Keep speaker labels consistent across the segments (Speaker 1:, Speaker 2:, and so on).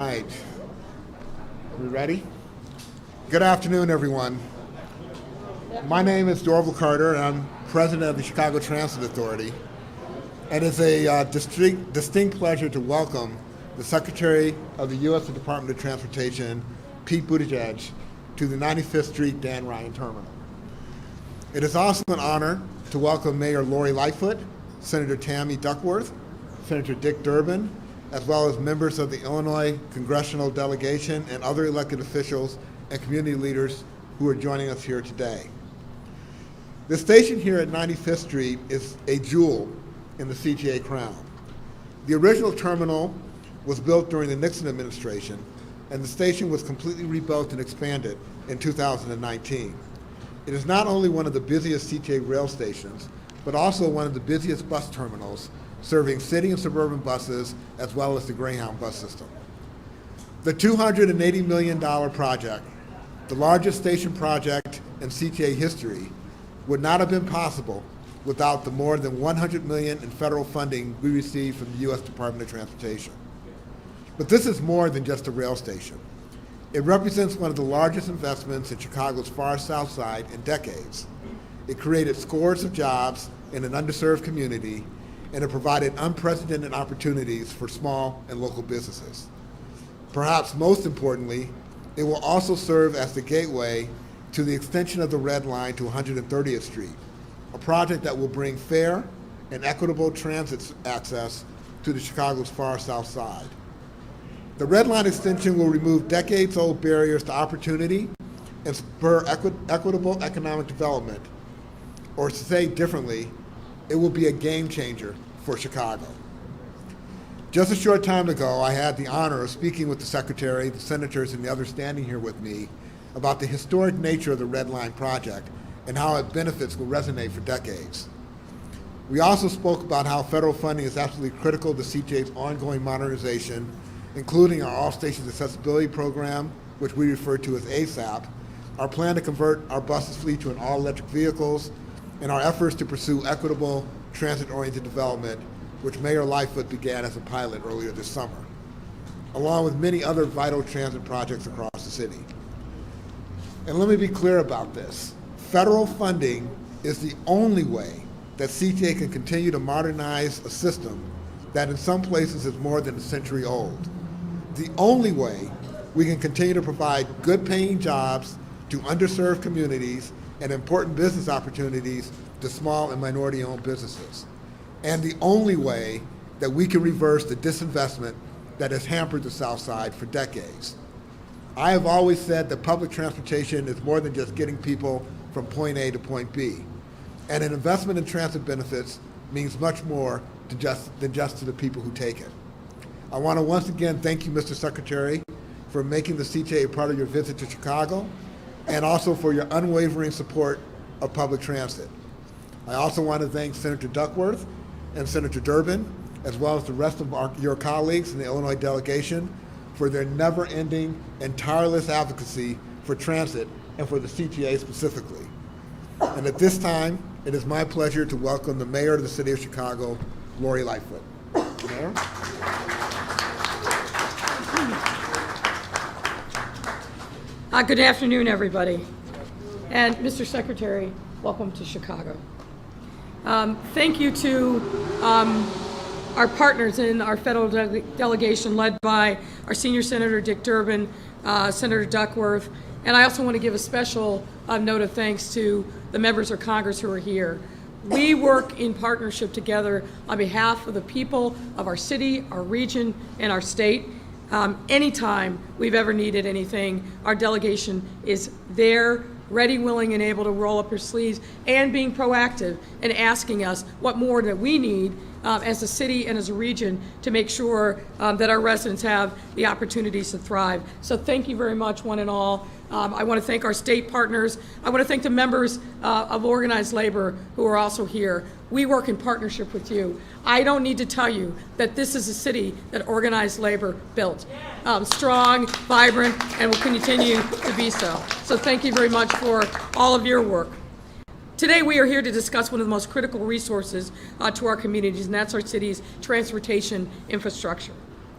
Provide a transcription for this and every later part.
Speaker 1: Right. We ready? Good afternoon, everyone. My name is Dorval Carter, and I'm president of the Chicago Transit Authority. And it's a distinct pleasure to welcome the Secretary of the U.S. Department of Transportation, Pete Buttigieg, to the 95th Street Dan Ryan Terminal. It is also an honor to welcome Mayor Lori Lightfoot, Senator Tammy Duckworth, Senator Dick Durbin, as well as members of the Illinois Congressional Delegation and other elected officials and community leaders who are joining us here today. The station here at 95th Street is a jewel in the CTA crown. The original terminal was built during the Nixon administration, and the station was completely rebuilt and expanded in 2019. It is not only one of the busiest CTA rail stations, but also one of the busiest bus terminals, serving city and suburban buses, as well as the Greyhound bus system. The $280 million project, the largest station project in CTA history, would not have been possible without the more than $100 million in federal funding we received from the U.S. Department of Transportation. But this is more than just a rail station. It represents one of the largest investments in Chicago's far south side in decades. It created scores of jobs in an underserved community, and it provided unprecedented opportunities for small and local businesses. Perhaps most importantly, it will also serve as the gateway to the extension of the Red Line to 130th Street, a project that will bring fair and equitable transit access to the Chicago's far south side. The Red Line extension will remove decades-old barriers to opportunity and spur equitable economic development, or to say differently, it will be a game changer for Chicago. Just a short time ago, I had the honor of speaking with the Secretary, the senators, and the others standing here with me about the historic nature of the Red Line project and how its benefits will resonate for decades. We also spoke about how federal funding is absolutely critical to CTA's ongoing modernization, including our All Stations Accessibility Program, which we refer to as ASAP, our plan to convert our buses fleet to an all-electric vehicles, and our efforts to pursue equitable, transit-oriented development, which Mayor Lightfoot began as a pilot earlier this summer, along with many other vital transit projects across the city. And let me be clear about this. Federal funding is the only way that CTA can continue to modernize a system that in some places is more than a century old. The only way we can continue to provide good-paying jobs to underserved communities and important business opportunities to small and minority-owned businesses. And the only way that we can reverse the disinvestment that has hampered the South Side for decades. I have always said that public transportation is more than just getting people from point A to point B. And an investment in transit benefits means much more than just to the people who take it. I want to once again thank you, Mr. Secretary, for making the CTA a part of your visit to Chicago, and also for your unwavering support of public transit. I also want to thank Senator Duckworth and Senator Durbin, as well as the rest of your colleagues in the Illinois delegation, for their never-ending and tireless advocacy for transit and for the CTA specifically. And at this time, it is my pleasure to welcome the Mayor of the City of Chicago, Lori Lightfoot. Mayor?
Speaker 2: Good afternoon, everybody. And Mr. Secretary, welcome to Chicago. Thank you to our partners in our federal delegation led by our senior Senator Dick Durbin, Senator Duckworth, and I also want to give a special note of thanks to the members of Congress who are here. We work in partnership together on behalf of the people of our city, our region, and our state. Anytime we've ever needed anything, our delegation is there, ready, willing, and able to roll up your sleeves and being proactive and asking us what more that we need as a city and as a region to make sure that our residents have the opportunities to thrive. So thank you very much, one and all. I want to thank our state partners. I want to thank the members of organized labor who are also here. We work in partnership with you. I don't need to tell you that this is a city that organized labor built. Strong, vibrant, and will continue to be so. So thank you very much for all of your work. Today we are here to discuss one of the most critical resources to our communities, and that's our city's transportation infrastructure.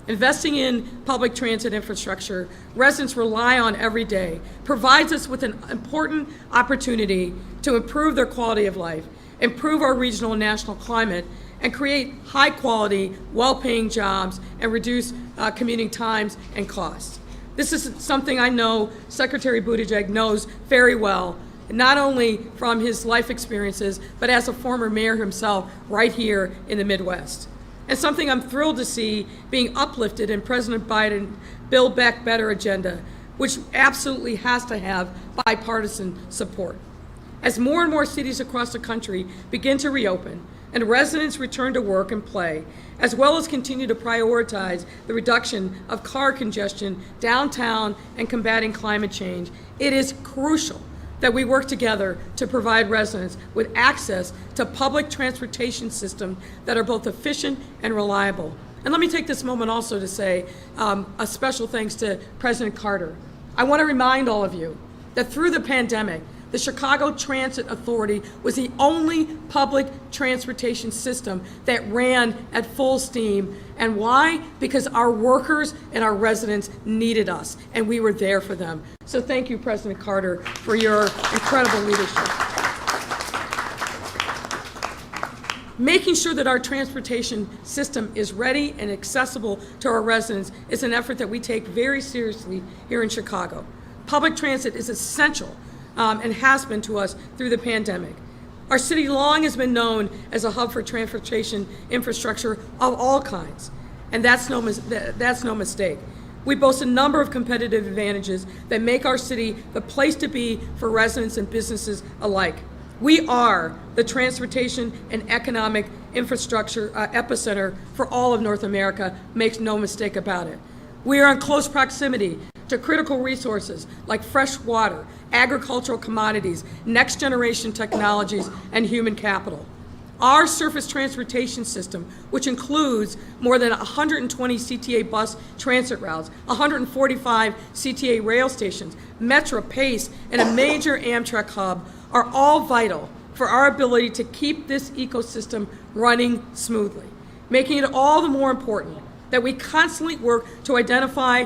Speaker 2: Investing in public transit infrastructure residents rely on every day provides us with an important opportunity to improve their quality of life, improve our regional and national climate, and create high-quality, well-paying jobs and reduce commuting times and costs. This is something I know Secretary Buttigieg knows very well, not only from his life experiences, but as a former mayor himself right here in the Midwest. And something I'm thrilled to see being uplifted in President Biden's Build Back Better agenda, which absolutely has to have bipartisan support. As more and more cities across the country begin to reopen and residents return to work and play, as well as continue to prioritize the reduction of car congestion downtown and combating climate change, it is crucial that we work together to provide residents with access to public transportation systems that are both efficient and reliable. And let me take this moment also to say a special thanks to President Carter. I want to remind all of you that through the pandemic, the Chicago Transit Authority was the only public transportation system that ran at full steam. And why? Because our workers and our residents needed us, and we were there for them. So thank you, President Carter, for your incredible leadership. Making sure that our transportation system is ready and accessible to our residents is an effort that we take very seriously here in Chicago. Public transit is essential and has been to us through the pandemic. Our city long has been known as a hub for transportation infrastructure of all kinds, and that's no mistake. We boast a number of competitive advantages that make our city the place to be for residents and businesses alike. We are the transportation and economic infrastructure epicenter for all of North America, makes no mistake about it. We are in close proximity to critical resources like fresh water, agricultural commodities, next generation technologies, and human capital. Our surface transportation system, which includes more than 120 CTA bus transit routes, 145 CTA rail stations, Metro, Pace, and a major Amtrak hub, are all vital for our ability to keep this ecosystem running smoothly, making it all the more important that we constantly work to identify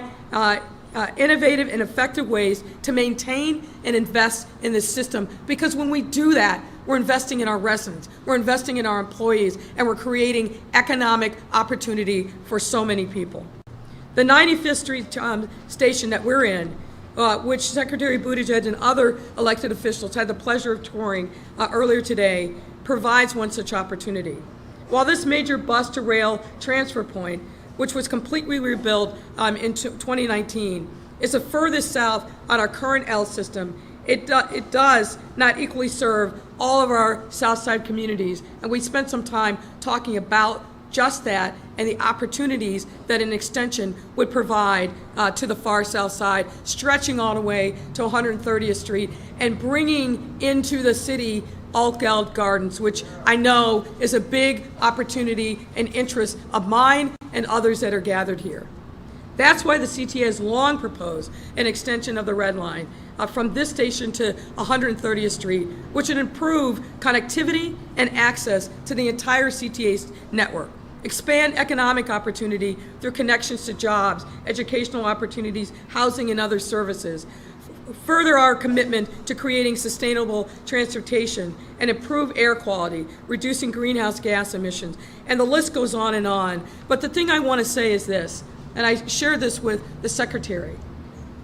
Speaker 2: innovative and effective ways to maintain and invest in this system, because when we do that, we're investing in our residents, we're investing in our employees, and we're creating economic opportunity for so many people. The 95th Street station that we're in, which Secretary Buttigieg and other elected officials had the pleasure of touring earlier today, provides one such opportunity. While this major bus to rail transfer point, which was completely rebuilt in 2019, is the furthest south on our current L system, it does not equally serve all of our South Side communities, and we spent some time talking about just that and the opportunities that an extension would provide to the far South Side, stretching all the way to 130th Street and bringing into the city Altgeld Gardens, which I know is a big opportunity and interest of mine and others that are gathered here. That's why the CTA has long proposed an extension of the Red Line from this station to 130th Street, which would improve connectivity and access to the entire CTA network, expand economic opportunity through connections to jobs, educational opportunities, housing, and other services, further our commitment to creating sustainable transportation and improve air quality, reducing greenhouse gas emissions, and the list goes on and on. But the thing I want to say is this, and I shared this with the Secretary,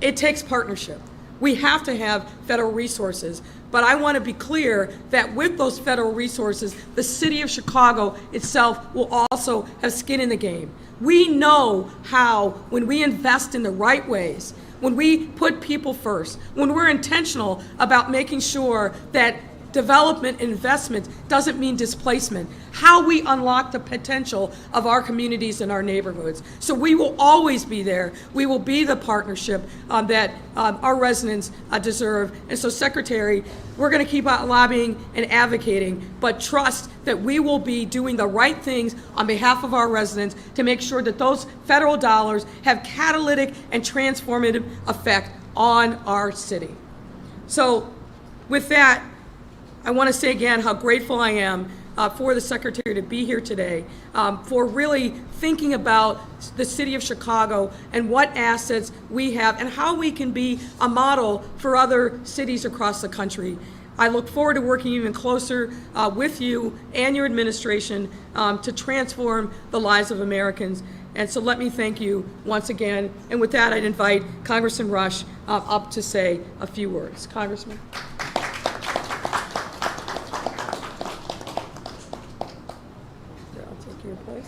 Speaker 2: it takes partnership. We have to have federal resources, but I want to be clear that with those federal resources, the city of Chicago itself will also have skin in the game. We know how, when we invest in the right ways, when we put people first, when we're intentional about making sure that development and investment doesn't mean displacement, how we unlock the potential of our communities and our neighborhoods. So we will always be there. We will be the partnership that our residents deserve. And so, Secretary, we're going to keep out lobbying and advocating, but trust that we will be doing the right things on behalf of our residents to make sure that those federal dollars have catalytic and transformative effect on our city. So with that, I want to say again how grateful I am for the Secretary to be here today, for really thinking about the city of Chicago and what assets we have and how we can be a model for other cities across the country. I look forward to working even closer with you and your administration to transform the lives of Americans. And so let me thank you once again. And with that, I'd invite Congressman Rush up to say a few words. Congressman. I'll take your place.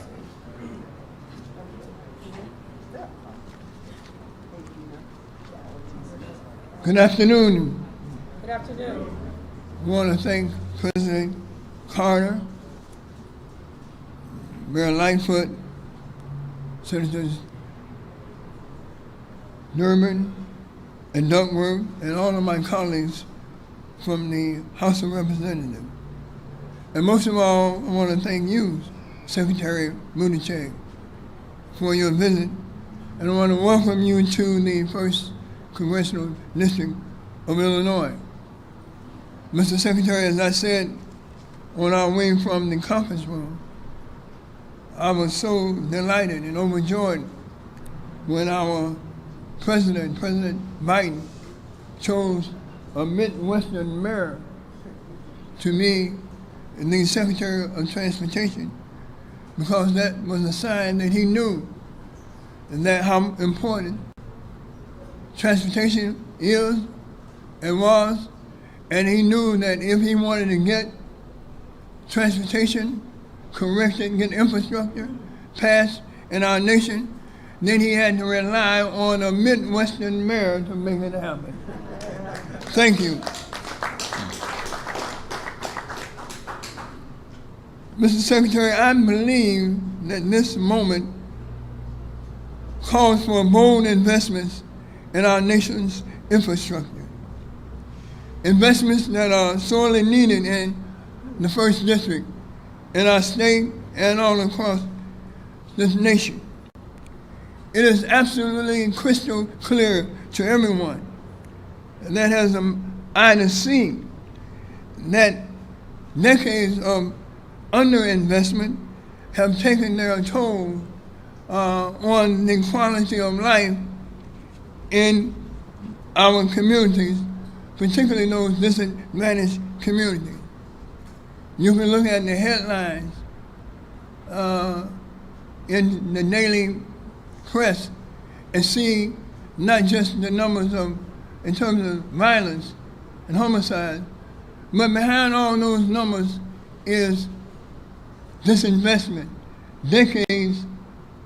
Speaker 3: Good afternoon.
Speaker 2: Good afternoon.
Speaker 3: I want to thank President Carter, Mayor Lightfoot, Senators Durbin and Duckworth, and all of my colleagues from the House of Representatives. And most of all, I want to thank you, Secretary Buttigieg, for your visit. And I want to welcome you to the 1st Congressional District of Illinois. Mr. Secretary, as I said on our way from the conference room, I was so delighted and overjoyed when our President Biden, chose a Midwestern mayor to be the Secretary of Transportation, because that was a sign that he knew that how important transportation is and was, and he knew that if he wanted to get transportation corrected, get infrastructure passed in our nation, then he had to rely on a Midwestern mayor to make it happen. Thank you. Mr. Secretary, I believe that this moment calls for bold investments in our nation's infrastructure. Investments that are sorely needed in the 1st District, in our state, and all across this nation. It is absolutely crystal clear to everyone that has an eye to see that decades of underinvestment have taken their toll on the quality of life in our communities, particularly those disadvantaged communities. You can look at the headlines in the daily press and see not just the numbers in terms of violence and homicide, but behind all those numbers is disinvestment, decades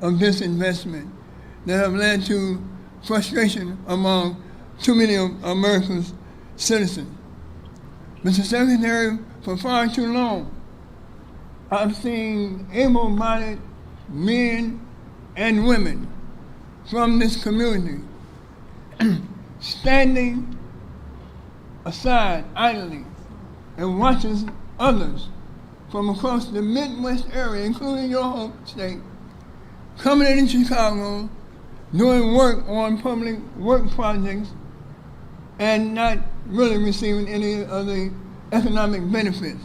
Speaker 3: of disinvestment that have led to frustration among too many of America's citizens. Mr. Secretary, for far too long, I've seen able-bodied men and women from this community standing aside idly and watching others from across the Midwest area, including your home state, coming into Chicago, doing work on public work projects, and not really receiving any of the economic benefits.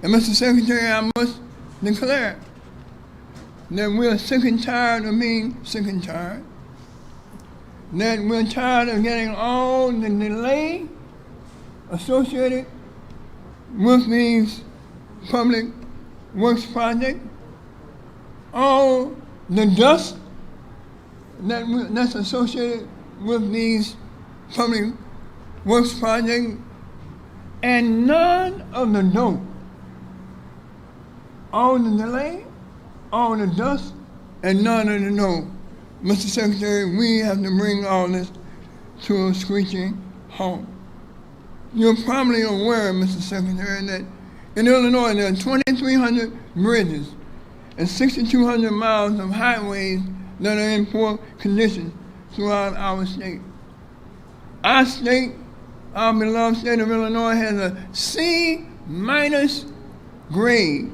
Speaker 3: And Mr. Secretary, I must declare that we're sick and tired of being sick and tired, that we're tired of getting all the delay associated with these public works projects, all the dust that's associated with these public works projects, and none of the dope. All the delay, all the dust, and none of the dope. Mr. Secretary, we have to bring all this to a screeching halt. You're probably aware, Mr. Secretary, that in Illinois there are 2,300 bridges and 6,200 miles of highways that are in poor condition throughout our state. Our state, our beloved state of Illinois, has a C- grade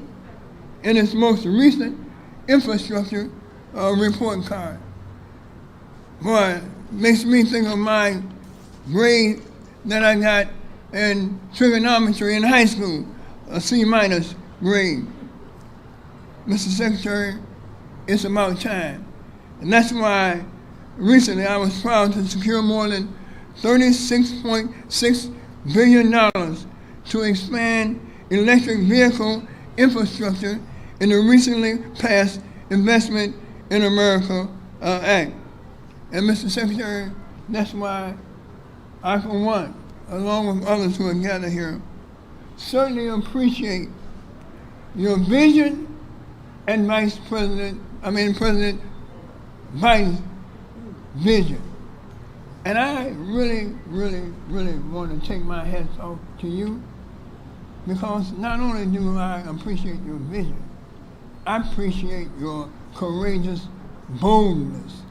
Speaker 3: in its most recent infrastructure report card. Boy, it makes me think of my grade that I got in trigonometry in high school, a C- grade. Mr. Secretary, it's about time. And that's why recently I was proud to secure more than $36.6 billion to expand electric vehicle infrastructure in the recently passed Investment in America Act. And Mr. Secretary, that's why I, for one, along with others who are gathered here, certainly appreciate your vision and President Biden's vision. And I really, really, really want to take my hats off to you, because not only do I appreciate your vision, I appreciate your courageous boldness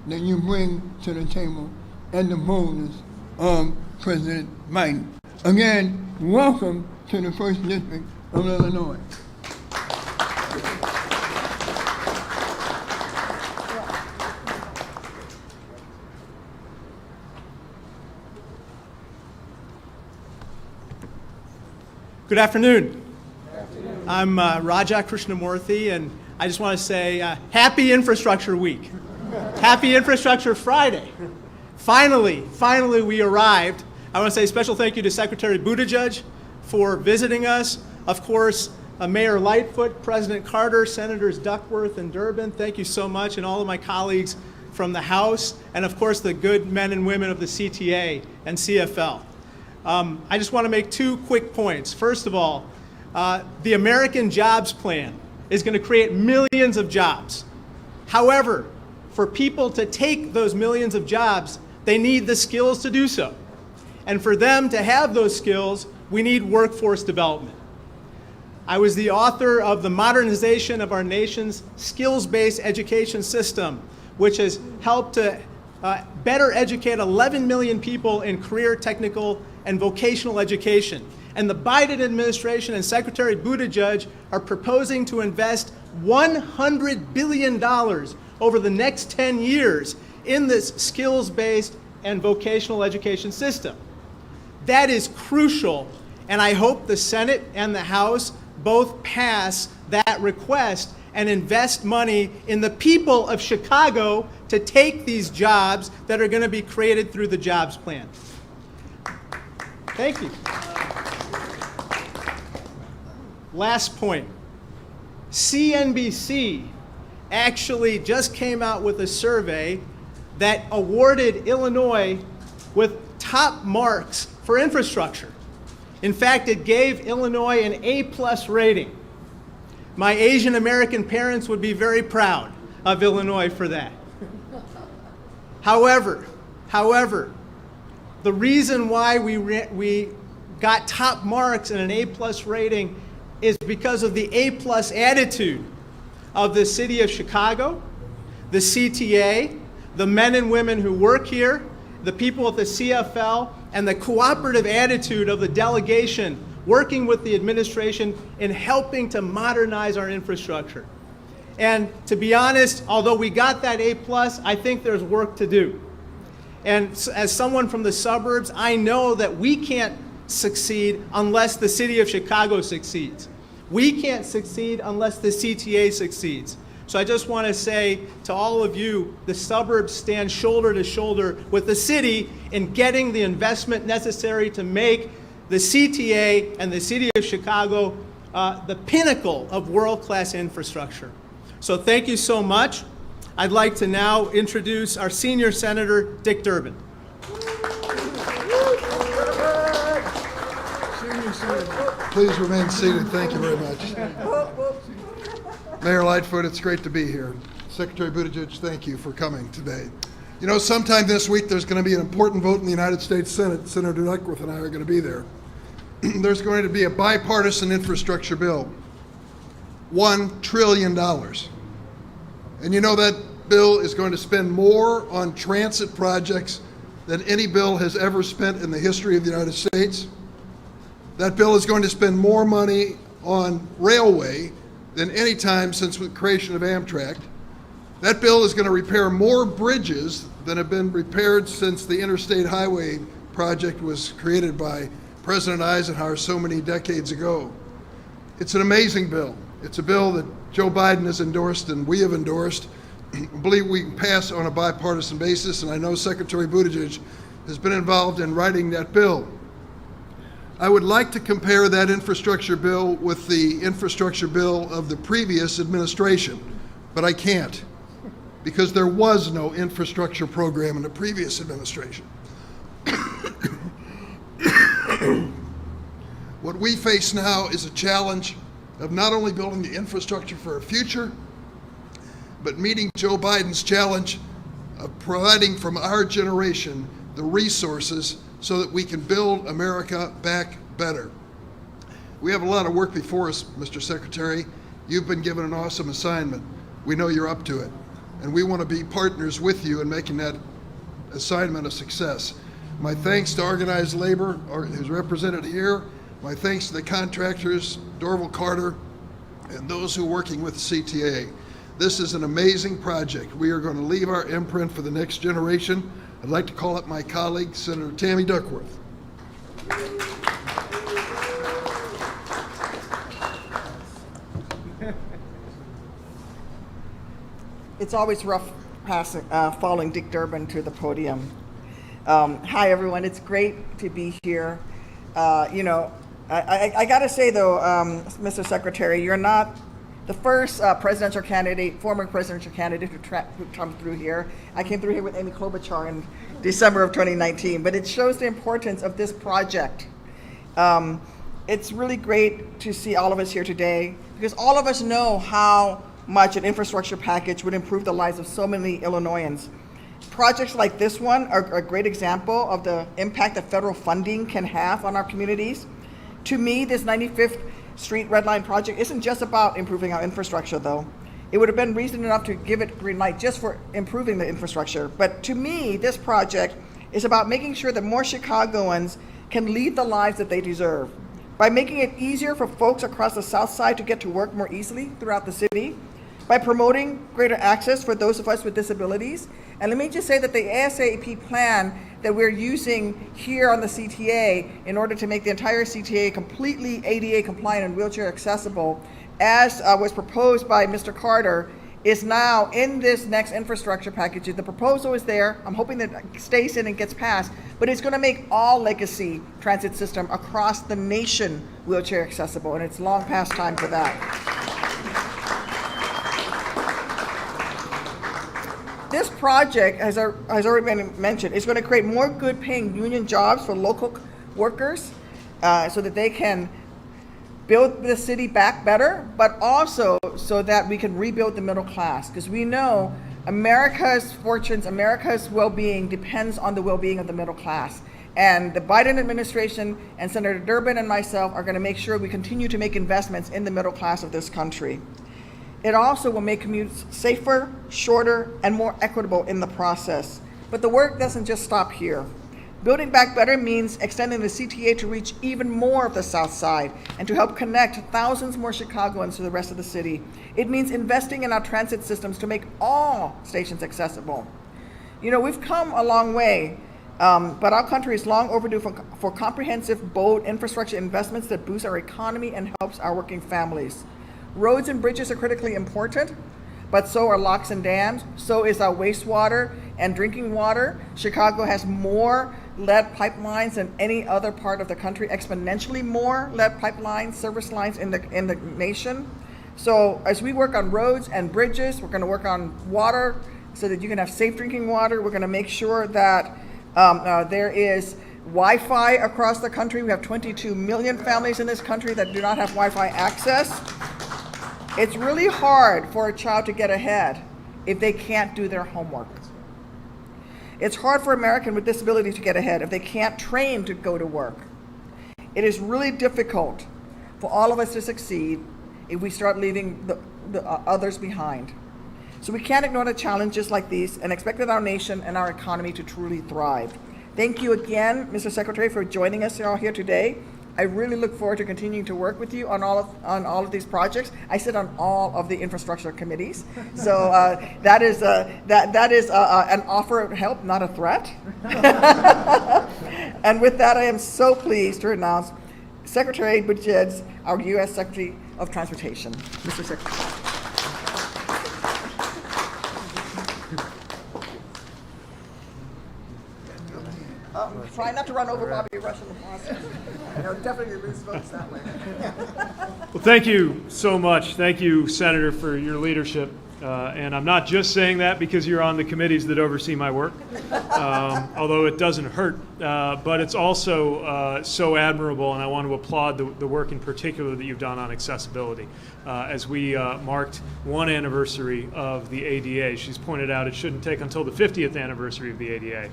Speaker 3: that you bring to the table and the boldness of President Biden. Again, welcome to the 1st District of Illinois.
Speaker 4: Good afternoon. I'm Raja Krishnamurthy, and I just want to say Happy Infrastructure Week. Happy Infrastructure Friday. Finally we arrived. I want to say a special thank you to Secretary Buttigieg for visiting us. Of course, Mayor Lightfoot, President Carter, Senators Duckworth and Durbin, thank you so much, and all of my colleagues from the House, and of course the good men and women of the CTA and CFL. I just want to make 2 quick points. First of all, the American Jobs Plan is going to create millions of jobs. However, for people to take those millions of jobs, they need the skills to do so. And for them to have those skills, we need workforce development. I was the author of the modernization of our nation's skills-based education system, which has helped to better educate 11 million people in career, technical, and vocational education. And the Biden administration and Secretary Buttigieg are proposing to invest $100 billion over the next 10 years in this skills-based and vocational education system. That is crucial, and I hope the Senate and the House both pass that request and invest money in the people of Chicago to take these jobs that are going to be created through the jobs plan. Thank you. Last point. CNBC actually just came out with a survey that awarded Illinois with top marks for infrastructure. In fact, it gave Illinois an A+ rating. My Asian American parents would be very proud of Illinois for that. However, the reason why we got top marks and an A+ rating is because of the A+ attitude of the city of Chicago, the CTA, the men and women who work here, the people at the CFL, and the cooperative attitude of the delegation working with the administration in helping to modernize our infrastructure. And to be honest, although we got that A+, I think there's work to do. And as someone from the suburbs, I know that we can't succeed unless the city of Chicago succeeds. We can't succeed unless the CTA succeeds. So I just want to say to all of you, the suburbs stand shoulder to shoulder with the city in getting the investment necessary to make the CTA and the city of Chicago the pinnacle of world-class infrastructure. So thank you so much. I'd like to now introduce our senior senator, Dick Durbin.
Speaker 5: Please remain seated. Thank you very much. Mayor Lightfoot, it's great to be here. Secretary Buttigieg, thank you for coming today. You know, sometime this week there's going to be an important vote in the United States Senate. Senator Duckworth and I are going to be there. There's going to be a bipartisan infrastructure bill, $1 trillion. And you know that bill is going to spend more on transit projects than any bill has ever spent in the history of the United States. That bill is going to spend more money on railway than any time since the creation of Amtrak. That bill is going to repair more bridges than have been repaired since the Interstate Highway Project was created by President Eisenhower so many decades ago. It's an amazing bill. It's a bill that Joe Biden has endorsed and we have endorsed. I believe we can pass on a bipartisan basis, and I know Secretary Buttigieg has been involved in writing that bill. I would like to compare that infrastructure bill with the infrastructure bill of the previous administration, but I can't, because there was no infrastructure program in the previous administration. What we face now is a challenge of not only building the infrastructure for our future, but meeting Joe Biden's challenge of providing from our generation the resources so that we can build America back better. We have a lot of work before us, Mr. Secretary. You've been given an awesome assignment. We know you're up to it, and we want to be partners with you in making that assignment a success. My thanks to organized labor, who's represented here. My thanks to the contractors, Dorval Carter, and those who are working with the CTA. This is an amazing project. We are going to leave our imprint for the next generation. I'd like to call up my colleague, Senator Tammy Duckworth.
Speaker 6: It's always rough following Dick Durbin to the podium. Hi, everyone. It's great to be here. I got to say, though, Mr. Secretary, you're not the first presidential candidate, former presidential candidate who come through here. I came through here with Amy Klobuchar in December of 2019, but it shows the importance of this project. It's really great to see all of us here today, because all of us know how much an infrastructure package would improve the lives of so many Illinoisans. Projects like this one are a great example of the impact that federal funding can have on our communities. To me, this 95th Street Red Line project isn't just about improving our infrastructure, though. It would have been reason enough to give it green light just for improving the infrastructure. But to me, this project is about making sure that more Chicagoans can lead the lives that they deserve. By making it easier for folks across the South Side to get to work more easily throughout the city, by promoting greater access for those of us with disabilities. And let me just say that the ASAP plan that we're using here on the CTA in order to make the entire CTA completely ADA compliant and wheelchair accessible, as was proposed by Mr. Carter, is now in this next infrastructure package. The proposal is there. I'm hoping that it stays in and gets passed, but it's going to make all legacy transit system across the nation wheelchair accessible, and it's long past time for that. This project, as has already been mentioned, is going to create more good-paying union jobs for local workers so that they can build the city back better, but also so that we can rebuild the middle class. Because we know America's fortunes, America's well-being depends on the well-being of the middle class. And the Biden administration and Senator Durbin and myself are going to make sure we continue to make investments in the middle class of this country. It also will make commutes safer, shorter, and more equitable in the process. But the work doesn't just stop here. Building Back Better means extending the CTA to reach even more of the South Side and to help connect thousands more Chicagoans to the rest of the city. It means investing in our transit systems to make all stations accessible. You know, we've come a long way, but our country is long overdue for comprehensive, bold infrastructure investments that boost our economy and helps our working families. Roads and bridges are critically important, but so are locks and dams. So is our wastewater and drinking water. Chicago has more lead pipelines than any other part of the country, exponentially more lead pipelines, service lines in the nation. So as we work on roads and bridges, we're going to work on water so that you can have safe drinking water. We're going to make sure that there is Wi-Fi across the country. We have 22 million families in this country that do not have Wi-Fi access. It's really hard for a child to get ahead if they can't do their homework. It's hard for Americans with disabilities to get ahead if they can't train to go to work. It is really difficult for all of us to succeed if we start leaving the others behind. So we can't ignore the challenges like these and expect that our nation and our economy to truly thrive. Thank you again, Mr. Secretary, for joining us all here today. I really look forward to continuing to work with you on all of these projects. I sit on all of the infrastructure committees, so that is an offer of help, not a threat. And with that, I am so pleased to announce Secretary Buttigieg, our U.S. Secretary of Transportation. Mr. Secretary. Try not to run over Bobby Rush in the process. Definitely lose votes that way.
Speaker 7: Well, thank you so much. Thank you, Senator, for your leadership. And I'm not just saying that because you're on the committees that oversee my work, although it doesn't hurt. But it's also so admirable, and I want to applaud the work in particular that you've done on accessibility. As we marked one anniversary of the ADA, she's pointed out it shouldn't take until the 50th anniversary of the ADA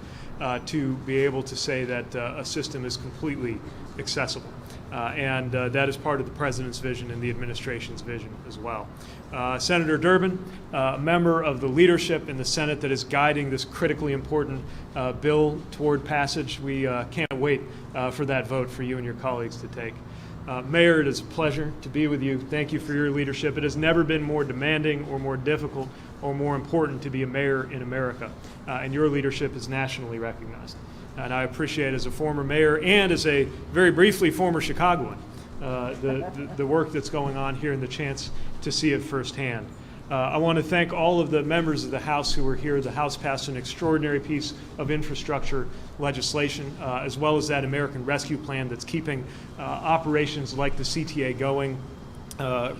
Speaker 7: to be able to say that a system is completely accessible. And that is part of the President's vision and the administration's vision as well. Senator Durbin, a member of the leadership in the Senate that is guiding this critically important bill toward passage. We can't wait for that vote for you and your colleagues to take. Mayor, it is a pleasure to be with you. Thank you for your leadership. It has never been more demanding or more difficult or more important to be a mayor in America, and your leadership is nationally recognized. And I appreciate, as a former mayor and as a very briefly former Chicagoan, the work that's going on here and the chance to see it firsthand. I want to thank all of the members of the House who were here. The House passed an extraordinary piece of infrastructure legislation, as well as that American Rescue Plan that's keeping operations like the CTA going.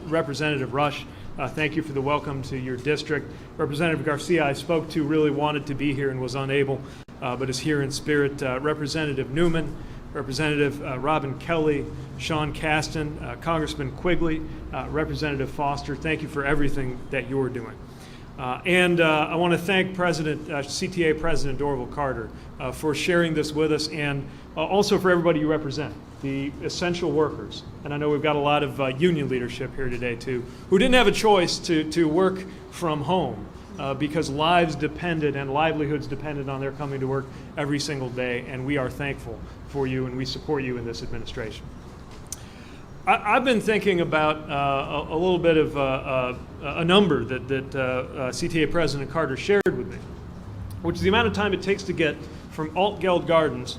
Speaker 7: Representative Rush, thank you for the welcome to your district. Representative Garcia, I spoke to, really wanted to be here and was unable, but is here in spirit. Representative Newman, Representative Robin Kelly, Sean Caston, Congressman Quigley, Representative Foster, thank you for everything that you're doing. And I want to thank CTA President Dorval Carter for sharing this with us, and also for everybody you represent, the essential workers. And I know we've got a lot of union leadership here today too, who didn't have a choice to work from home because lives depended and livelihoods depended on their coming to work every single day, and we are thankful for you and we support you in this administration. I've been thinking about a little bit of a number that CTA President Carter shared with me, which is the amount of time it takes to get from Altgeld Gardens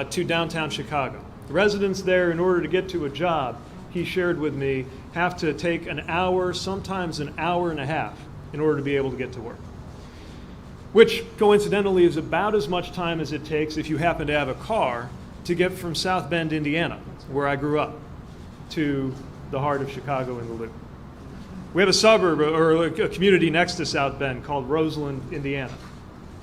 Speaker 7: to downtown Chicago. The residents there, in order to get to a job, he shared with me, have to take an hour, sometimes an hour and a half, in order to be able to get to work, which coincidentally is about as much time as it takes, if you happen to have a car, to get from South Bend, Indiana, where I grew up, to the heart of Chicago in the Loop. We have a suburb or a community next to South Bend called Roseland, Indiana.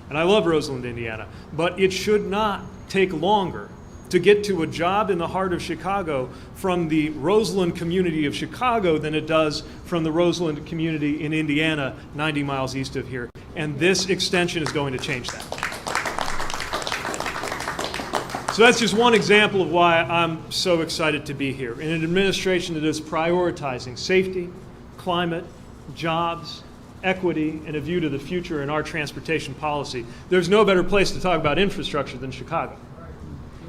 Speaker 7: And I love Roseland, Indiana, but it should not take longer to get to a job in the heart of Chicago from the Roseland community of Chicago than it does from the Roseland community in Indiana, 90 miles east of here. And this extension is going to change that. So that's just one example of why I'm so excited to be here. In an administration that is prioritizing safety, climate, jobs, equity, and a view to the future in our transportation policy, there's no better place to talk about infrastructure than Chicago.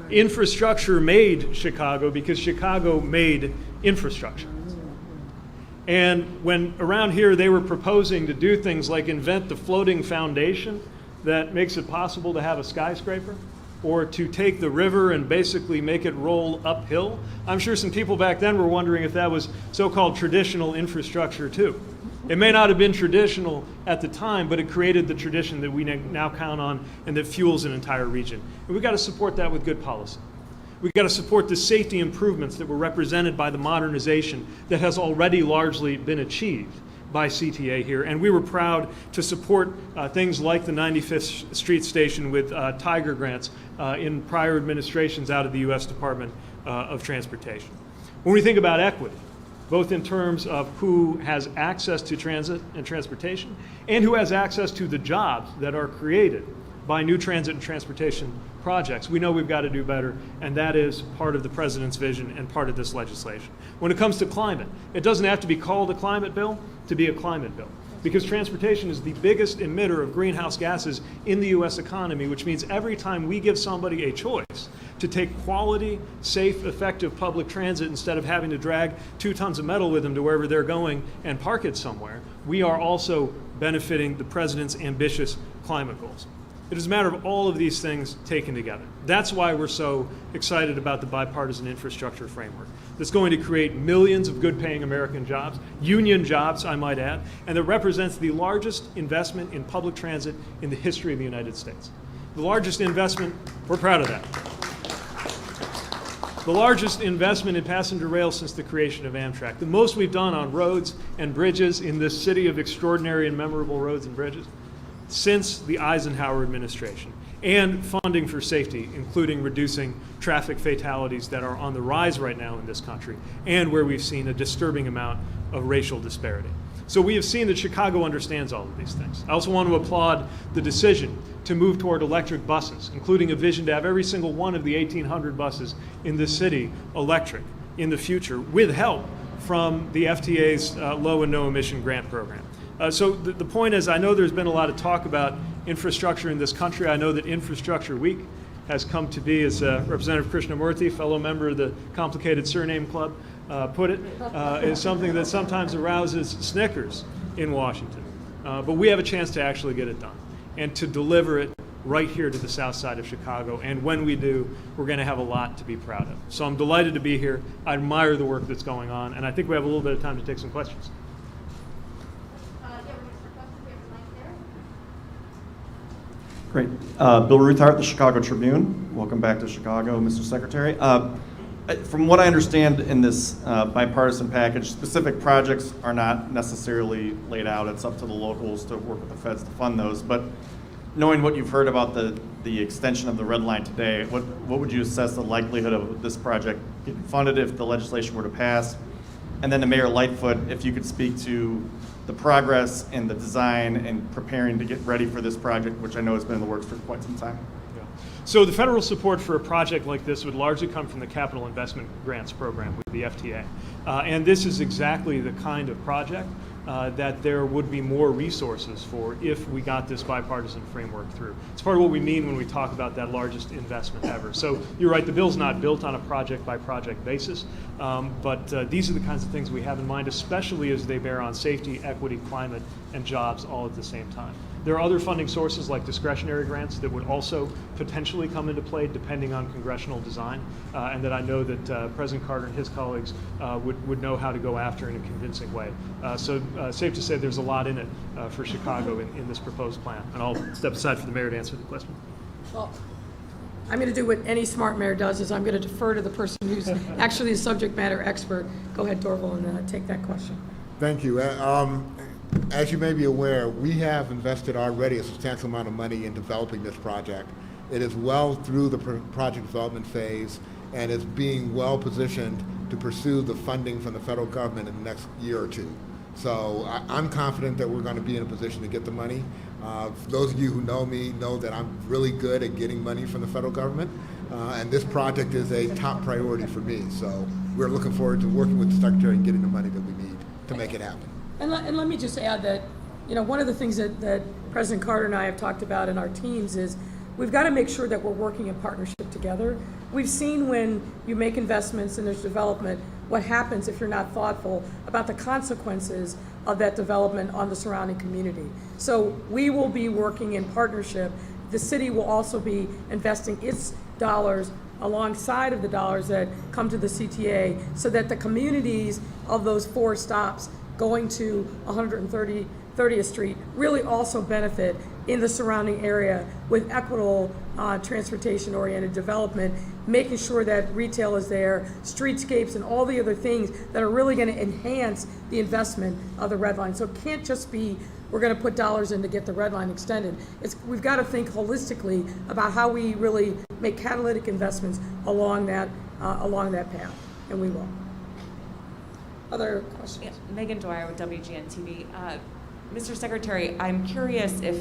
Speaker 7: Infrastructure made Chicago because Chicago made infrastructure. And when around here they were proposing to do things like invent the floating foundation that makes it possible to have a skyscraper, or to take the river and basically make it roll uphill, I'm sure some people back then were wondering if that was so-called traditional infrastructure too. It may not have been traditional at the time, but it created the tradition that we now count on and that fuels an entire region. And we've got to support that with good policy. We've got to support the safety improvements that were represented by the modernization that has already largely been achieved by CTA here. And we were proud to support things like the 95th Street Station with Tiger grants in prior administrations out of the U.S. Department of Transportation. When we think about equity, both in terms of who has access to transit and transportation and who has access to the jobs that are created by new transit and transportation projects, we know we've got to do better, and that is part of the President's vision and part of this legislation. When it comes to climate, it doesn't have to be called a climate bill to be a climate bill, because transportation is the biggest emitter of greenhouse gases in the U.S. economy, which means every time we give somebody a choice to take quality, safe, effective public transit instead of having to drag 2 tons of metal with them to wherever they're going and park it somewhere, we are also benefiting the President's ambitious climate goals. It is a matter of all of these things taken together. That's why we're so excited about the bipartisan infrastructure framework that's going to create millions of good-paying American jobs, union jobs, I might add, and that represents the largest investment in public transit in the history of the United States. The largest investment, we're proud of that. The largest investment in passenger rail since the creation of Amtrak. The most we've done on roads and bridges in this city of extraordinary and memorable roads and bridges since the Eisenhower administration. And funding for safety, including reducing traffic fatalities that are on the rise right now in this country, and where we've seen a disturbing amount of racial disparity. So we have seen that Chicago understands all of these things. I also want to applaud the decision to move toward electric buses, including a vision to have every single one of the 1,800 buses in this city electric in the future, with help from the FTA's low and no emission grant program. So the point is, I know there's been a lot of talk about infrastructure in this country. I know that Infrastructure Week has come to be, as Representative Krishnamurthy, fellow member of the Complicated Surname Club, put it, is something that sometimes arouses snickers in Washington. But we have a chance to actually get it done and to deliver it right here to the south side of Chicago. And when we do, we're going to have a lot to be proud of. So I'm delighted to be here. I admire the work that's going on, and I think we have a little bit of time to take some questions.
Speaker 8: Great. Bill Ruthart, the Chicago Tribune. Welcome back to Chicago, Mr. Secretary. From what I understand in this bipartisan package, specific projects are not necessarily laid out. It's up to the locals to work with the feds to fund those. But knowing what you've heard about the extension of the red line today, what would you assess the likelihood of this project getting funded if the legislation were to pass? And then to Mayor Lightfoot, if you could speak to the progress and the design and preparing to get ready for this project, which I know has been in the works for quite some time.
Speaker 7: Yeah. So the federal support for a project like this would largely come from the Capital Investment Grants Program with the FTA. And this is exactly the kind of project that there would be more resources for if we got this bipartisan framework through. It's part of what we mean when we talk about that largest investment ever. So you're right, the bill's not built on a project-by-project basis, but these are the kinds of things we have in mind, especially as they bear on safety, equity, climate, and jobs all at the same time. There are other funding sources like discretionary grants that would also potentially come into play depending on congressional design, and that I know that President Carter and his colleagues would know how to go after in a convincing way. So safe to say there's a lot in it for Chicago in this proposed plan. And I'll step aside for the mayor to answer the question.
Speaker 2: Well, I'm going to do what any smart mayor does, is I'm going to defer to the person who's actually a subject matter expert. Go ahead, Dorval, and take that question.
Speaker 1: Thank you. As you may be aware, we have invested already a substantial amount of money in developing this project. It is well through the project development phase and is being well positioned to pursue the funding from the federal government in the next year or two. So I'm confident that we're going to be in a position to get the money. For those of you who know me know that I'm really good at getting money from the federal government, and this project is a top priority for me. So we're looking forward to working with the Secretary and getting the money that we need to make it happen.
Speaker 2: And let me just add that, one of the things that President Carter and I have talked about in our teams is we've got to make sure that we're working in partnership together. We've seen when you make investments and there's development, what happens if you're not thoughtful about the consequences of that development on the surrounding community. So we will be working in partnership. The city will also be investing its dollars alongside of the dollars that come to the CTA so that the communities of those 4 stops going to 130th Street really also benefit in the surrounding area with equitable transportation-oriented development, making sure that retail is there, streetscapes, and all the other things that are really going to enhance the investment of the red line. So it can't just be we're going to put dollars in to get the red line extended. We've got to think holistically about how we really make catalytic investments along that path, and we will. Other questions?
Speaker 9: Yeah, Megan Dwyer with WGN-TV. Mr. Secretary, I'm curious if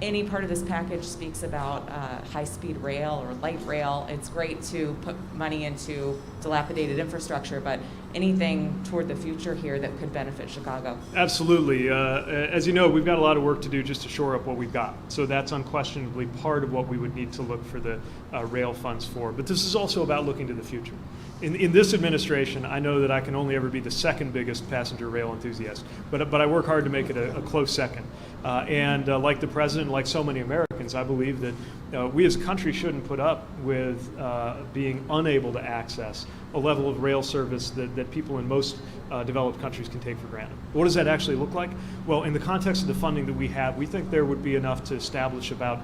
Speaker 9: any part of this package speaks about high-speed rail or light rail. It's great to put money into dilapidated infrastructure, but anything toward the future here that could benefit Chicago?
Speaker 7: Absolutely. As you know, we've got a lot of work to do just to shore up what we've got. So that's unquestionably part of what we would need to look for the rail funds for. But this is also about looking to the future. In this administration, I know that I can only ever be the second biggest passenger rail enthusiast, but I work hard to make it a close second. And like the president and like so many Americans, I believe that we as a country shouldn't put up with being unable to access a level of rail service that people in most developed countries can take for granted. What does that actually look like? Well, in the context of the funding that we have, we think there would be enough to establish about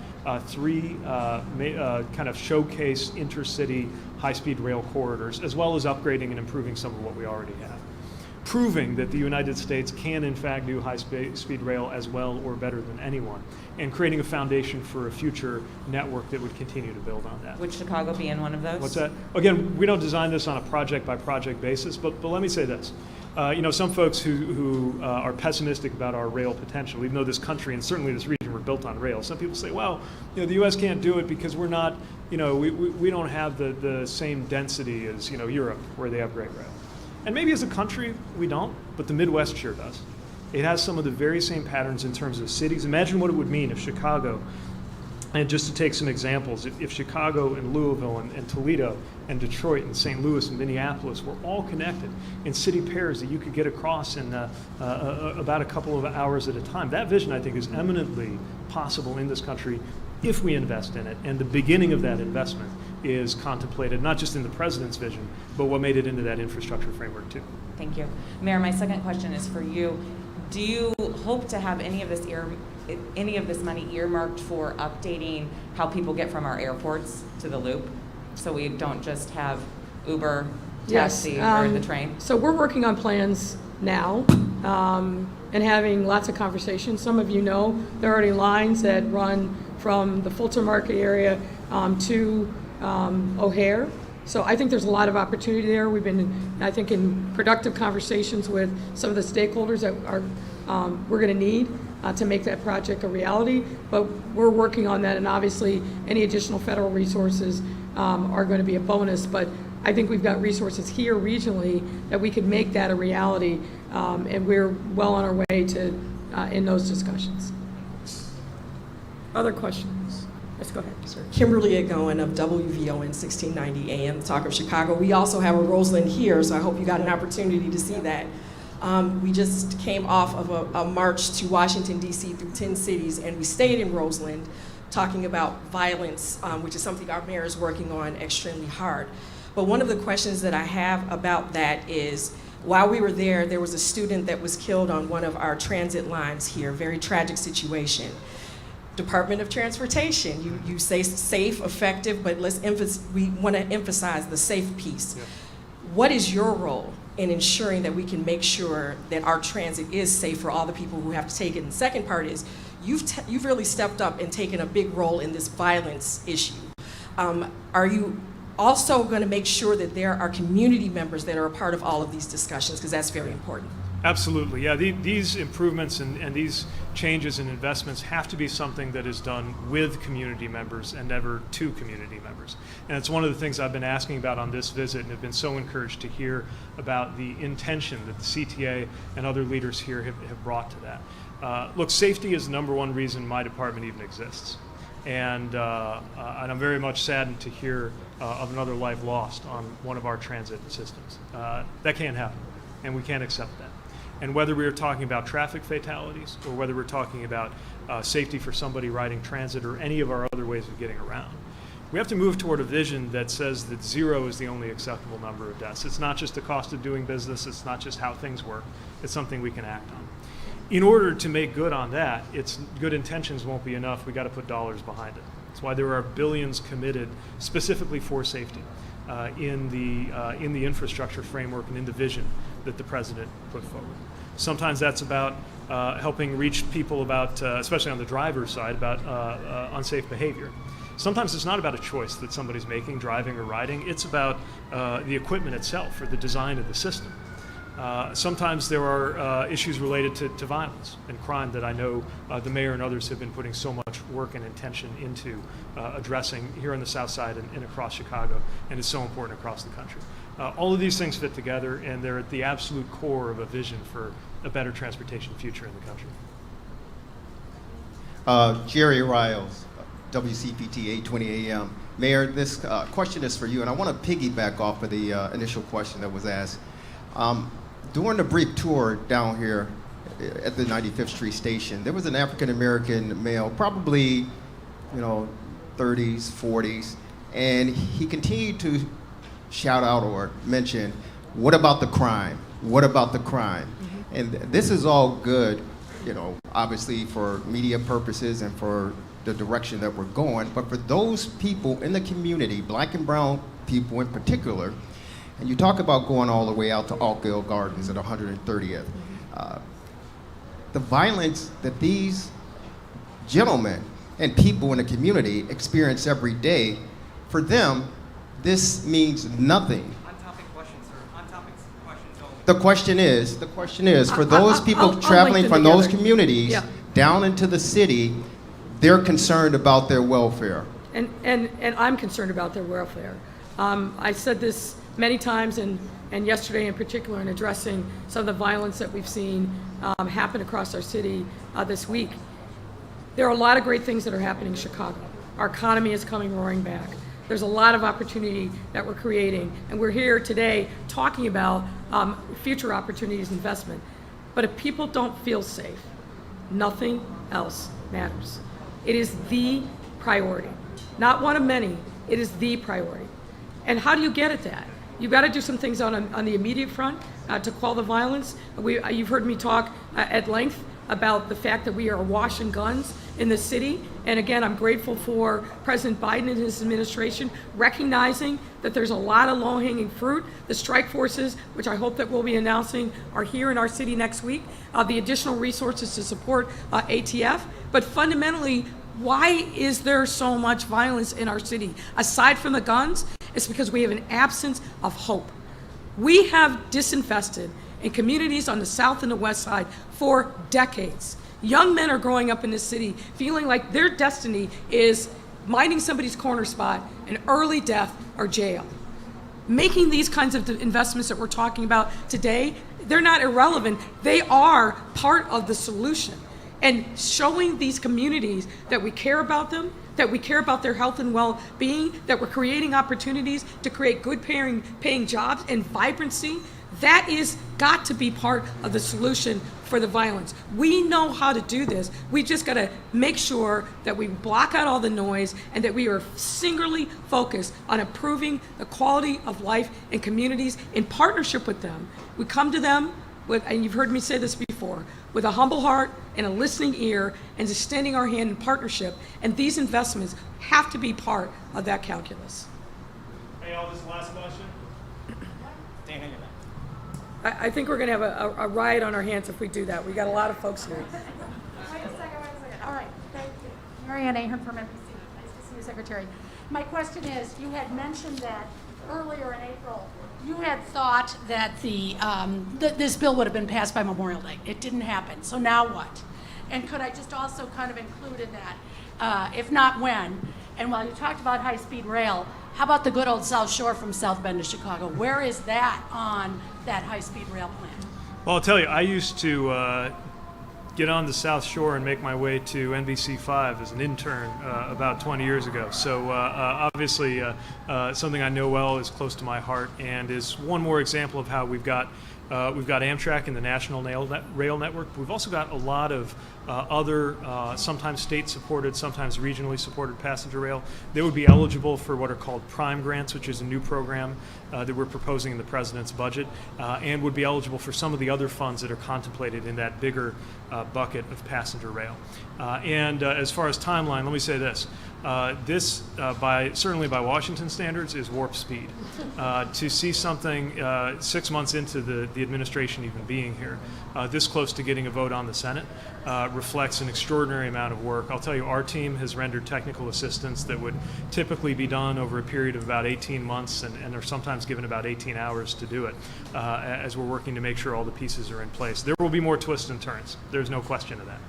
Speaker 7: 3 kind of showcase intercity high-speed rail corridors, as well as upgrading and improving some of what we already have, proving that the United States can in fact do high-speed rail as well or better than anyone, and creating a foundation for a future network that would continue to build on that.
Speaker 9: Would Chicago be in one of those?
Speaker 7: What's that? Again, we don't design this on a project-by-project basis, but let me say this. Some folks who are pessimistic about our rail potential, even though this country and certainly this region were built on rail, some people say, well, the U.S. can't do it because we're not, we don't have the same density as, Europe, where they have great rail. And maybe as a country, we don't, but the Midwest sure does. It has some of the very same patterns in terms of cities. Imagine what it would mean if Chicago, and just to take some examples, if Chicago and Louisville and Toledo and Detroit and St. Louis and Minneapolis were all connected in city pairs that you could get across in about a couple of hours at a time. That vision, I think, is eminently possible in this country if we invest in it. And the beginning of that investment is contemplated not just in the president's vision, but what made it into that infrastructure framework too.
Speaker 9: Thank you. Mayor, my second question is for you. Do you hope to have any of this money earmarked for updating how people get from our airports to the loop, so we don't just have Uber, taxi, or the train?
Speaker 2: So we're working on plans now and having lots of conversations. Some of you know there are already lines that run from the Fulton Market area to O'Hare. So I think there's a lot of opportunity there. We've been, I think, in productive conversations with some of the stakeholders that we're going to need to make that project a reality. But we're working on that, and obviously any additional federal resources are going to be a bonus. But I think we've got resources here regionally that we could make that a reality, and we're well on our way to in those discussions. Other questions? Let's go ahead, sir.
Speaker 10: Kimberly Agoin of WVON 1690 AM, Talk of Chicago. We also have a Roseland here, so I hope you got an opportunity to see that. We just came off of a march to Washington, D.C. through 10 cities, and we stayed in Roseland talking about violence, which is something our mayor is working on extremely hard. But one of the questions that I have about that is, while we were there, there was a student that was killed on one of our transit lines here, very tragic situation. Department of Transportation, you say safe, effective, but we want to emphasize the safe piece. Yeah. What is your role in ensuring that we can make sure that our transit is safe for all the people who have to take it? And the second part is, you've really stepped up and taken a big role in this violence issue. Are you also going to make sure that there are community members that are a part of all of these discussions, because that's very important?
Speaker 7: Absolutely, yeah. These improvements and these changes and investments have to be something that is done with community members and never to community members. And it's one of the things I've been asking about on this visit, and have been so encouraged to hear about the intention that the CTA and other leaders here have brought to that. Look, safety is the number one reason my department even exists. And I'm very much saddened to hear of another life lost on one of our transit systems. That can't happen, and we can't accept that. And whether we are talking about traffic fatalities, or whether we're talking about safety for somebody riding transit, or any of our other ways of getting around, we have to move toward a vision that says that 0 is the only acceptable number of deaths. It's not just the cost of doing business, it's not just how things work, it's something we can act on. In order to make good on that, good intentions won't be enough, we got to put dollars behind it. That's why there are billions committed specifically for safety in the infrastructure framework and in the vision that the president put forward. Sometimes that's about helping reach people about, especially on the driver's side, about unsafe behavior. Sometimes it's not about a choice that somebody's making, driving or riding. It's about the equipment itself or the design of the system. Sometimes there are issues related to violence and crime that I know the mayor and others have been putting so much work and intention into addressing here on the South Side and across Chicago, and it's so important across the country. All of these things fit together, and they're at the absolute core of a vision for a better transportation future in the country.
Speaker 11: Jerry Riles, WCPT 820 AM. Mayor, this question is for you, and I want to piggyback off of the initial question that was asked. During the brief tour down here at the 95th Street station, there was an African American male, probably, 30s, 40s, and he continued to shout out or mention, "What about the crime? What about the crime?" And this is all good, obviously for media purposes and for the direction that we're going, but for those people in the community, black and brown people in particular, and you talk about going all the way out to Oakdale Gardens at 130th, the violence that these gentlemen and people in the community experience every day, for them, this means nothing.
Speaker 12: On-topic questions, sir. On-topic questions only.
Speaker 11: The question is, for those people
Speaker 2: I'll
Speaker 11: traveling
Speaker 2: link
Speaker 11: from
Speaker 2: them
Speaker 11: those
Speaker 2: together.
Speaker 11: communities
Speaker 2: Yeah.
Speaker 11: down into the city, they're concerned about their welfare.
Speaker 2: And I'm concerned about their welfare. I said this many times, and yesterday in particular, in addressing some of the violence that we've seen happen across our city this week. There are a lot of great things that are happening in Chicago. Our economy is coming roaring back. There's a lot of opportunity that we're creating, and we're here today talking about future opportunities, investment. But if people don't feel safe, nothing else matters. It is the priority. Not one of many, it is the priority. And how do you get at that? You've got to do some things on the immediate front to quell the violence. You've heard me talk at length about the fact that we are awash in guns in the city. And again, I'm grateful for President Biden and his administration recognizing that there's a lot of low-hanging fruit. The strike forces, which I hope that we'll be announcing, are here in our city next week. The additional resources to support ATF. But fundamentally, why is there so much violence in our city? Aside from the guns, it's because we have an absence of hope. We have disinvested in communities on the south and the west side for decades. Young men are growing up in this city feeling like their destiny is minding somebody's corner spot, an early death, or jail. Making these kinds of investments that we're talking about today, they're not irrelevant. They are part of the solution. And showing these communities that we care about them, that we care about their health and well-being, that we're creating opportunities to create good paying jobs and vibrancy, that is got to be part of the solution for the violence. We know how to do this. We just got to make sure that we block out all the noise and that we are singularly focused on improving the quality of life in communities in partnership with them. We come to them with, and you've heard me say this before, with a humble heart and a listening ear and extending our hand in partnership. And these investments have to be part of that calculus.
Speaker 7: Hey, all, this last question.
Speaker 2: I think we're going to have a riot on our hands if we do that. We got a lot of folks here.
Speaker 13: Wait a second. All right, thank you. Marianne Ahern from NBC. Nice to see you, Secretary. My question is, you had mentioned that earlier in April, you had thought that this bill would have been passed by Memorial Day. It didn't happen. So now what? And could I just also kind of include in that, if not when, and while you talked about high-speed rail, how about the good old South Shore from South Bend to Chicago? Where is that on that high-speed rail plan?
Speaker 7: Well, I'll tell you, I used to get on the South Shore and make my way to NBC5 as an intern about 20 years ago. So obviously something I know well, is close to my heart, and is one more example of how we've got Amtrak and the National Rail Network. We've also got a lot of other, sometimes state-supported, sometimes regionally supported passenger rail. They would be eligible for what are called Prime Grants, which is a new program that we're proposing in the President's budget, and would be eligible for some of the other funds that are contemplated in that bigger bucket of passenger rail. And as far as timeline, let me say this. This, certainly by Washington standards, is warp speed. To see something 6 months into the administration even being here, this close to getting a vote on the Senate, reflects an extraordinary amount of work. I'll tell you, our team has rendered technical assistance that would typically be done over a period of about 18 months and are sometimes given about 18 hours to do it, as we're working to make sure all the pieces are in place. There will be more twists and turns. There's no question of that.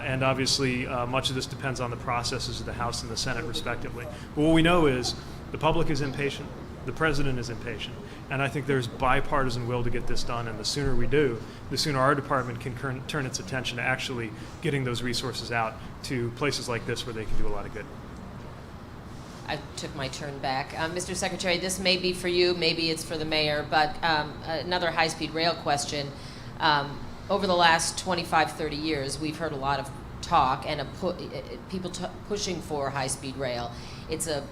Speaker 7: And obviously, much of this depends on the processes of the House and the Senate, respectively. But what we know is the public is impatient, the President is impatient, and I think there's bipartisan will to get this done, and the sooner we do, the sooner our department can turn its attention to actually getting those resources out to places like this where they can do a lot of good.
Speaker 14: I took my turn back. Mr. Secretary, this may be for you, maybe it's for the mayor, but another high-speed rail question. over the last 25, 30 years, we've heard a lot of talk and people pushing for high-speed rail. It's a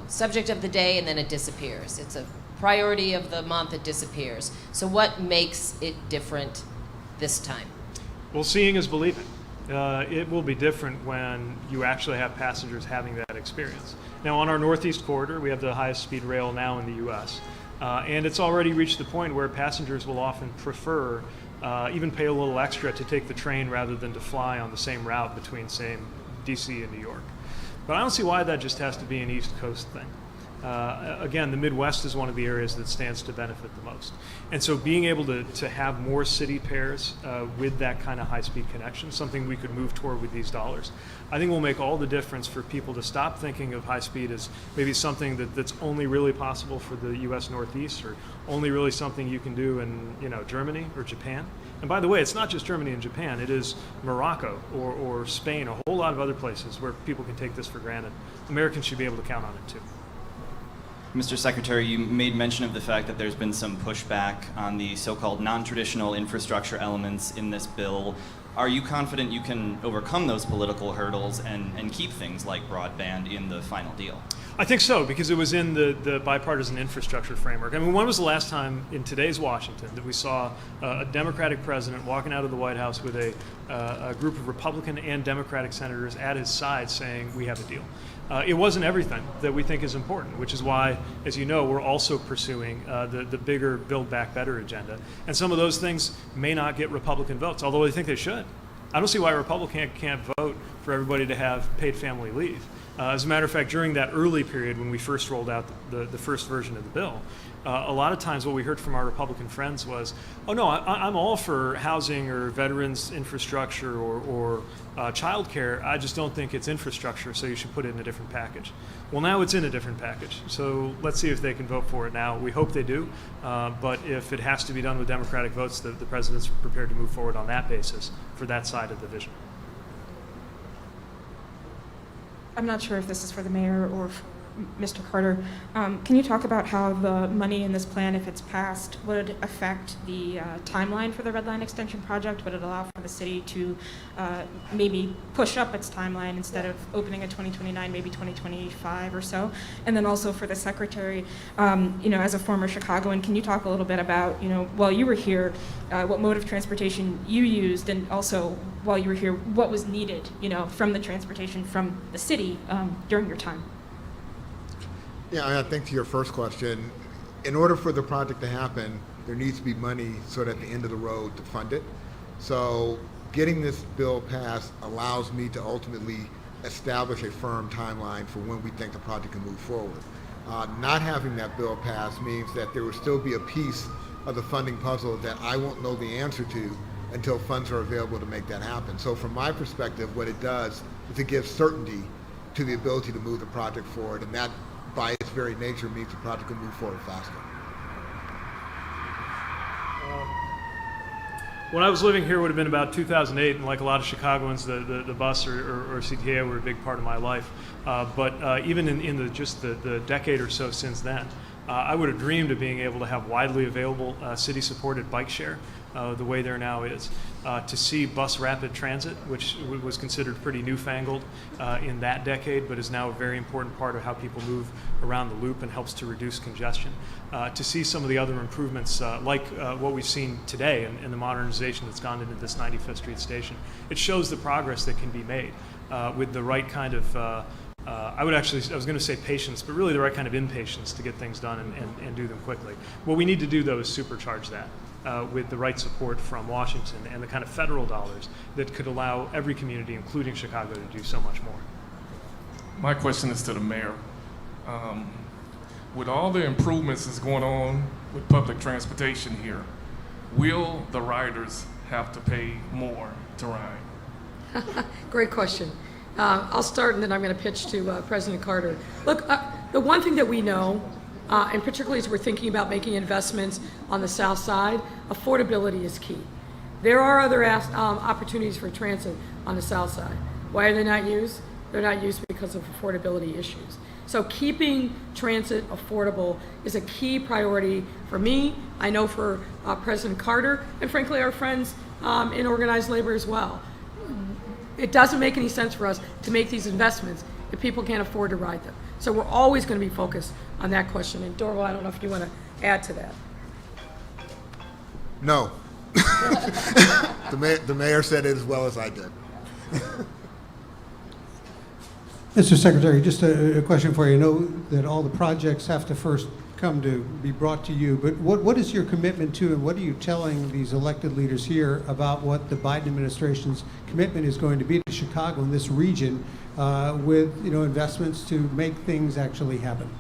Speaker 14: subject of the day, and then it disappears. It's a priority of the month, it disappears. So what makes it different this time?
Speaker 7: Well, seeing is believing. It will be different when you actually have passengers having that experience. Now, on our Northeast corridor, we have the highest speed rail now in the U.S., and it's already reached the point where passengers will often prefer, even pay a little extra to take the train rather than to fly on the same route between, say, D.C. and New York. But I don't see why that just has to be an East Coast thing. Again, the Midwest is one of the areas that stands to benefit the most. And so being able to have more city pairs with that kind of high-speed connection, something we could move toward with these dollars, I think will make all the difference for people to stop thinking of high-speed as maybe something that's only really possible for the U.S. Northeast, or only really something you can do in Germany or Japan. And by the way, it's not just Germany and Japan. It is Morocco or Spain, a whole lot of other places where people can take this for granted. Americans should be able to count on it too.
Speaker 15: Mr. Secretary, you made mention of the fact that there's been some pushback on the so-called non-traditional infrastructure elements in this bill. Are you confident you can overcome those political hurdles and keep things like broadband in the final deal?
Speaker 7: I think so, because it was in the bipartisan infrastructure framework. I mean, when was the last time in today's Washington that we saw a Democratic president walking out of the White House with a group of Republican and Democratic senators at his side saying, we have a deal? It wasn't everything that we think is important, which is why, as you know, we're also pursuing the bigger Build Back Better agenda. And some of those things may not get Republican votes, although I think they should. I don't see why a Republican can't vote for everybody to have paid family leave. As a matter of fact, during that early period when we first rolled out the first version of the bill, a lot of times what we heard from our Republican friends was, oh no, I'm all for housing or veterans infrastructure or child care. I just don't think it's infrastructure, so you should put it in a different package. Well, now it's in a different package, so let's see if they can vote for it now. We hope they do, but if it has to be done with Democratic votes, the president's prepared to move forward on that basis for that side of the vision.
Speaker 16: I'm not sure if this is for the mayor or Mr. Carter. Can you talk about how the money in this plan, if it's passed, would affect the timeline for the Red Line Extension project? Would it allow for the city to maybe push up its timeline instead of opening in 2029, maybe 2025 or so? And then also for the secretary, as a former Chicagoan, can you talk a little bit about, while you were here, what mode of transportation you used, and also while you were here, what was needed, from the transportation from the city during your time?
Speaker 1: Yeah, I think to your first question, in order for the project to happen, there needs to be money sort of at the end of the road to fund it. So getting this bill passed allows me to ultimately establish a firm timeline for when we think the project can move forward. Not having that bill passed means that there will still be a piece of the funding puzzle that I won't know the answer to until funds are available to make that happen. So from my perspective, what it does is it gives certainty to the ability to move the project forward, and that by its very nature means the project can move forward faster.
Speaker 7: When I was living here, it would have been about 2008, and like a lot of Chicagoans, the bus or CTA were a big part of my life. But even in the decade or so since then, I would have dreamed of being able to have widely available city-supported bike share the way there now is. To see bus rapid transit, which was considered pretty newfangled in that decade, but is now a very important part of how people move around the loop and helps to reduce congestion. To see some of the other improvements, like what we've seen today and the modernization that's gone into this 95th Street station, it shows the progress that can be made with the right kind of I was going to say patience, but really the right kind of impatience to get things done and do them quickly. What we need to do, though, is supercharge that with the right support from Washington and the kind of federal dollars that could allow every community, including Chicago, to do so much more.
Speaker 17: My question is to the mayor. With all the improvements that's going on with public transportation here, will the riders have to pay more to ride?
Speaker 2: Great question. I'll start and then I'm going to pitch to President Carter. Look, the one thing that we know, and particularly as we're thinking about making investments on the south side, affordability is key. There are other opportunities for transit on the south side. Why are they not used? They're not used because of affordability issues. So keeping transit affordable is a key priority for me, I know for President Carter, and frankly our friends in organized labor as well. It doesn't make any sense for us to make these investments if people can't afford to ride them. So we're always going to be focused on that question. And Dorval, I don't know if you want to add to that.
Speaker 1: No. The mayor said it as well as I did.
Speaker 18: Mr. Secretary, just a question for you. I know that all the projects have to first come to be brought to you, but what is your commitment to, and what are you telling these elected leaders here about what the Biden administration's commitment is going to be to Chicago and this region with investments to make things actually happen?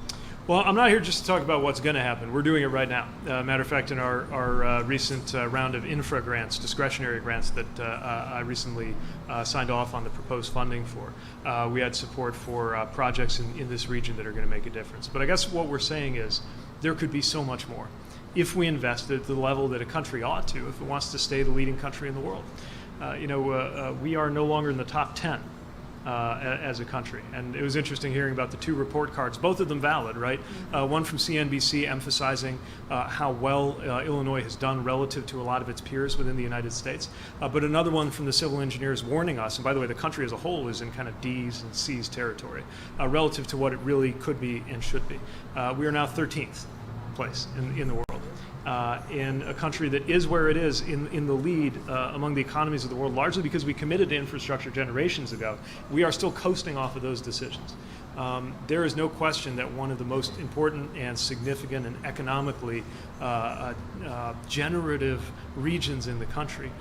Speaker 7: Well, I'm not here just to talk about what's going to happen. We're doing it right now. Matter of fact, in our recent round of infra grants, discretionary grants that I recently signed off on the proposed funding for, we had support for projects in this region that are going to make a difference. But I guess what we're saying is there could be so much more if we invest at the level that a country ought to, if it wants to stay the leading country in the world. We are no longer in the top 10. As a country. And it was interesting hearing about the 2 report cards, both of them valid, right? One from CNBC emphasizing how well Illinois has done relative to a lot of its peers within the United States, but another one from the civil engineers warning us, and by the way, the country as a whole is in kind of D's and C's territory, relative to what it really could be and should be. We are now 13th place in the world. In a country that is where it is in the lead among the economies of the world, largely because we committed to infrastructure generations ago. We are still coasting off of those decisions. There is no question that one of the most important and significant and economically generative regions in the country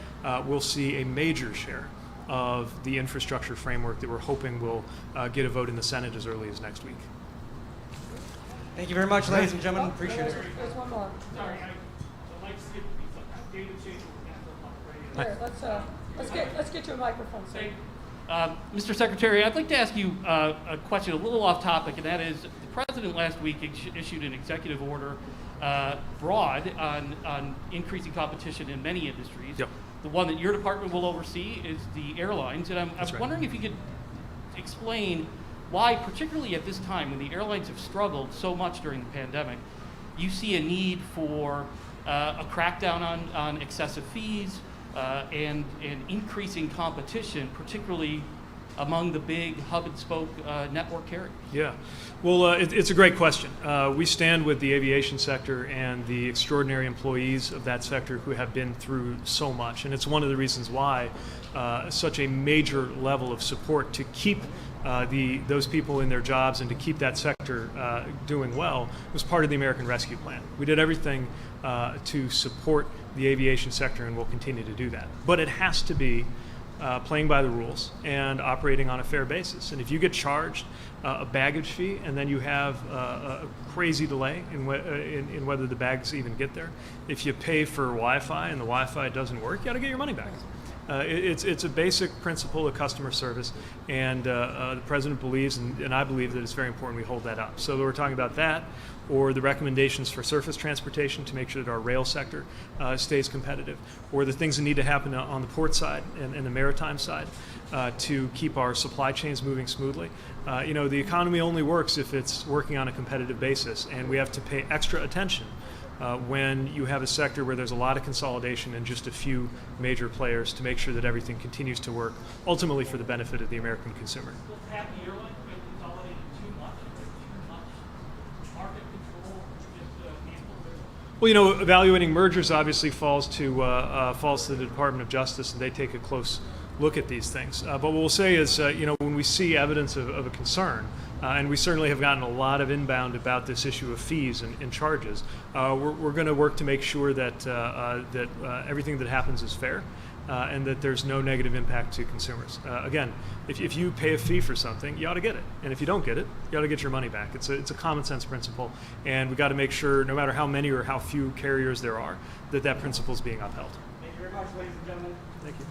Speaker 7: will see a major share of the infrastructure framework that we're hoping will get a vote in the Senate as early as next week.
Speaker 12: Thank you very much, ladies and gentlemen. Appreciate it.
Speaker 2: There's one more. Sorry. Here, let's get to a microphone.
Speaker 19: Mr. Secretary, I'd like to ask you a question a little off topic, and that is the President last week issued an executive order broad on increasing competition in many industries.
Speaker 7: Yep.
Speaker 19: The one that your department will oversee is the airlines, and I'm
Speaker 7: right.
Speaker 19: wondering if you could explain why, particularly at this time when the airlines have struggled so much during the pandemic, you see a need for a crackdown on excessive fees and increasing competition, particularly among the big hub and spoke network carriers?
Speaker 7: Yeah, well, it's a great question. We stand with the aviation sector and the extraordinary employees of that sector who have been through so much, and it's one of the reasons why such a major level of support to keep those people in their jobs and to keep that sector doing well was part of the American Rescue Plan. We did everything to support the aviation sector, and we'll continue to do that. But it has to be playing by the rules and operating on a fair basis. And if you get charged a baggage fee and then you have a crazy delay in whether the bags even get there, if you pay for Wi-Fi and the Wi-Fi doesn't work, you got to get your money back. It's a basic principle of customer service, and the President believes, and I believe, that it's very important we hold that up. So we're talking about that, or the recommendations for surface transportation to make sure that our rail sector stays competitive, or the things that need to happen on the port side and the maritime side to keep our supply chains moving smoothly. The economy only works if it's working on a competitive basis, and we have to pay extra attention when you have a sector where there's a lot of consolidation and just a few major players to make sure that everything continues to work, ultimately for the benefit of the American consumer.
Speaker 19: Have the airlines been consolidated too much? Too much market control?
Speaker 7: Well, evaluating mergers obviously falls to the Department of Justice, and they take a close look at these things. But what we'll say is, when we see evidence of a concern, and we certainly have gotten a lot of inbound about this issue of fees and charges, we're going to work to make sure that everything that happens is fair and that there's no negative impact to consumers. Again, if you pay a fee for something, you ought to get it. And if you don't get it, you ought to get your money back. It's a common sense principle, and we've got to make sure, no matter how many or how few carriers there are, that principle is being upheld.
Speaker 12: Thank you very much, ladies and gentlemen.
Speaker 7: Thank you.